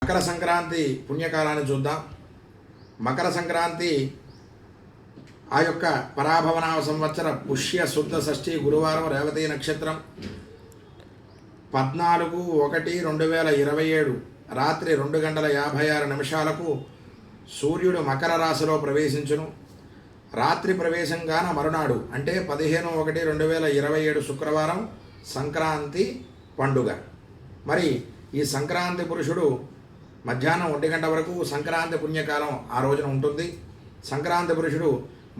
మకర సంక్రాంతి పుణ్యకాలాన్ని చూద్దాం. మకర సంక్రాంతి ఆ యొక్క పరాభవనామ సంవత్సర పుష్య శుద్ధ షష్ఠి గురువారం రేవతి నక్షత్రం 14/1/2027 రాత్రి 2:56 సూర్యుడు మకర రాశిలో ప్రవేశించును. రాత్రి ప్రవేశంగాన మరునాడు అంటే 15/1/2027 శుక్రవారం సంక్రాంతి పండుగ. మరి ఈ సంక్రాంతి పురుషుడు మధ్యాహ్నం 1 గంట వరకు సంక్రాంతి పుణ్యకాలం ఆ రోజున ఉంటుంది. సంక్రాంతి పురుషుడు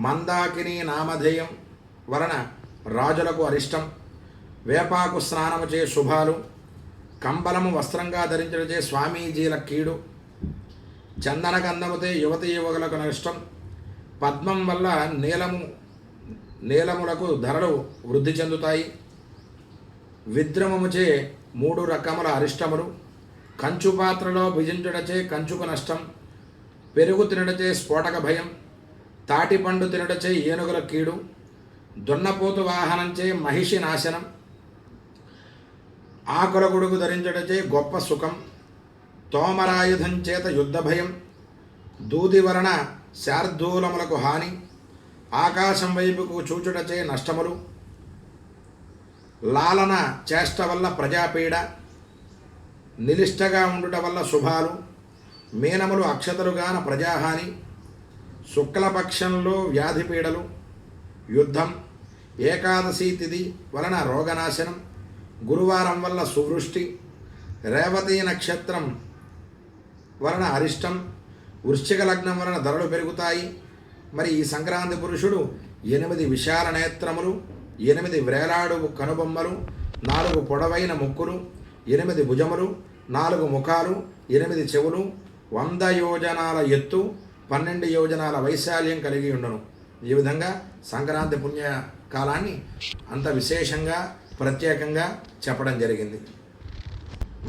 మందాకిని నామధేయం వలన రాజులకు అరిష్టం, వేపాకు స్నానము చే శుభాలు, కంబలము వస్త్రంగా ధరించడచే స్వామీజీల కీడు, చందన గంధముతే యువతీ యువకులకు నష్టం, పద్మం వల్ల నీలములకు ధరలు వృద్ధి చెందుతాయి, విద్రమముచే 3 రకముల అరిష్టములు, కంచు పాత్రలో భుజించుటచే కంచుకు నష్టం, పెరుగు తినడచే స్ఫోటక భయం, తాటిపండు తినడచే ఏనుగుల కీడు, దున్నపోతు వాహనంచే మహిషి నాశనం, ఆకుల గొడుగు ధరించడచే గొప్ప సుఖం, తోమరాయుధం చేత యుద్ధ భయం, దూది వలన శార్దూలములకు హాని, ఆకాశం వైపుకు చూచుటచే నష్టములు, లాలన చేష్ట వల్ల ప్రజాపీడ, నిలిష్టగా ఉండుట వల్ల శుభాలు, మీనములు అక్షతలుగాన ప్రజాహాని, శుక్లపక్షంలో వ్యాధిపీడలు, యుద్ధం, ఏకాదశి తిథి వలన రోగనాశనం, గురువారం వల్ల సువృష్టి, రేవతి నక్షత్రం వలన అరిష్టం, వృశ్చిక లగ్నం వలన ధరలు పెరుగుతాయి. మరి ఈ సంక్రాంతి పురుషుడు 8 విశాల నేత్రములు, 8 వ్రేలాడు కనుబొమ్మలు, 4 పొడవైన ముక్కులు, 8 భుజములు, 4 ముఖాలు, 8 చెవులు, 100 యోజనాల ఎత్తు, 12 యోజనాల వైశాల్యం కలిగి ఉండను. ఈ విధంగా సంక్రాంతి పుణ్యకాలాన్ని అంత విశేషంగా ప్రత్యేకంగా చెప్పడం జరిగింది.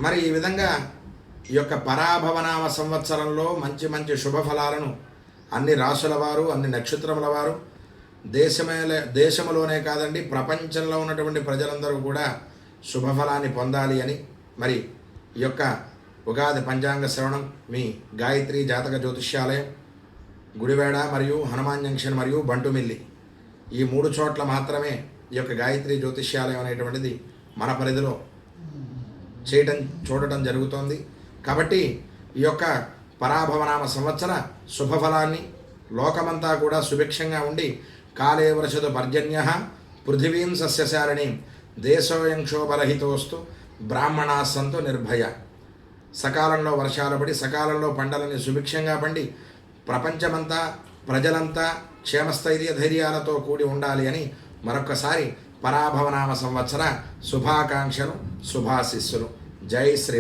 మరి ఈ విధంగా ఈ యొక్క పరాభవనామ సంవత్సరంలో మంచి మంచి శుభఫలాలను అన్ని రాశుల వారు, అన్ని నక్షత్రముల వారు, దేశములోనే కాదండి ప్రపంచంలో ఉన్నటువంటి ప్రజలందరూ కూడా శుభఫలాన్ని పొందాలి అని మరి ఈ యొక్క ఉగాది పంచాంగ శ్రవణం మీ గాయత్రి జాతక జ్యోతిష్యాలయం గుడివేడ మరియు హనుమాన్ జంక్షన్ మరియు బంటుమిల్లి ఈ 3 చోట్ల మాత్రమే ఈ యొక్క గాయత్రి జ్యోతిష్యాలయం అనేటువంటిది మన పరిధిలో చూడటం జరుగుతోంది. కాబట్టి ఈ యొక్క పరాభవనామ సంవత్సర శుభఫలాన్ని లోకమంతా కూడా సుభిక్షంగా ఉండి కాలే వర్షతు పర్జన్య పృథివీం సస్యశారిణీం దేశోయం క్షోభరహితోస్తు బ్రాహ్మణా సంతు నిర్భయ. సకాలంలో వర్షాలు పడి సకాలంలో పంటలని సుభిక్షంగా పండి ప్రపంచమంతా ప్రజలంతా క్షేమస్థైర్య ధైర్యాలతో కూడి ఉండాలి అని మరొకసారి పరాభవనామ సంవత్సర శుభాకాంక్షలు, శుభాశిస్సులు. జై శ్రీ